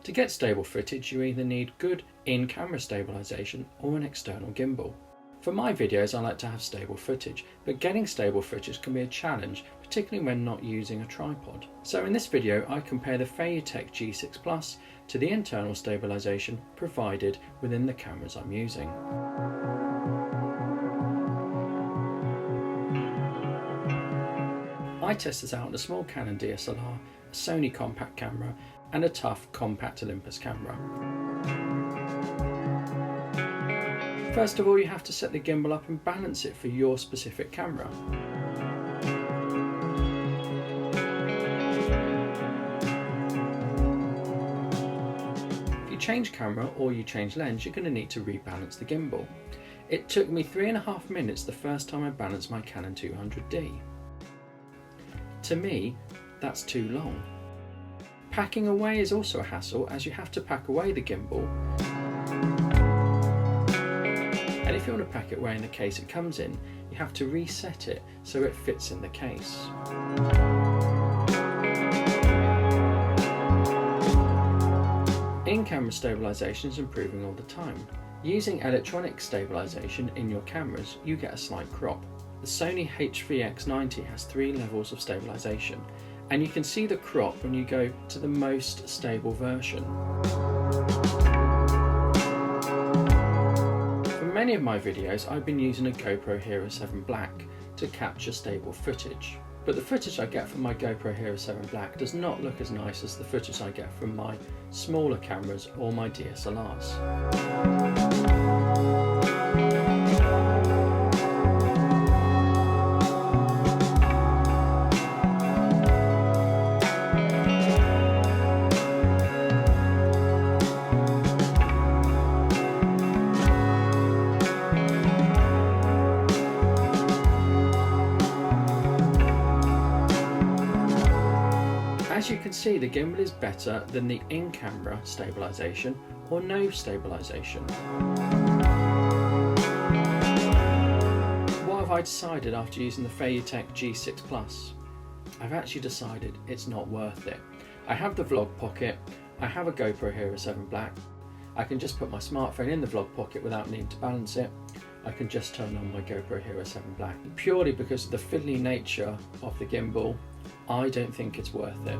To get stable footage, you either need good in-camera stabilisation or an external gimbal. For my videos, I like to have stable footage, but getting stable footage can be a challenge, particularly when not using a tripod. So in this video, I compare the Videotech G6 Plus to the internal stabilisation provided within the cameras I'm using. I test this out on a small Canon DSLR, a Sony compact camera and a tough compact Olympus camera. First of all, you have to set the gimbal up and balance it for your specific camera. If you change camera or you change lens, you're going to need to rebalance the gimbal. It took me 3.5 minutes the first time I balanced my Canon 200D. To me, that's too long. Packing away is also a hassle, as you have to pack away the gimbal. And if you want to pack it away in the case it comes in, you have to reset it so it fits in the case. In-camera stabilisation is improving all the time. Using electronic stabilisation in your cameras, you get a slight crop. The Sony HVX90 has 3 levels of stabilisation, and you can see the crop when you go to the most stable version. For many of my videos, I've been using a GoPro Hero 7 Black to capture stable footage, but the footage I get from my GoPro Hero 7 Black does not look as nice as the footage I get from my smaller cameras or my DSLRs. As you can see, the gimbal is better than the in-camera stabilisation or no stabilisation. What have I decided after using the Videotech G6 Plus? I've actually decided it's not worth it. I have the vlog pocket, I have a GoPro Hero 7 Black, I can just put my smartphone in the vlog pocket without needing to balance it. I can just turn on my GoPro Hero 7 Black. Purely because of the fiddly nature of the gimbal, I don't think it's worth it.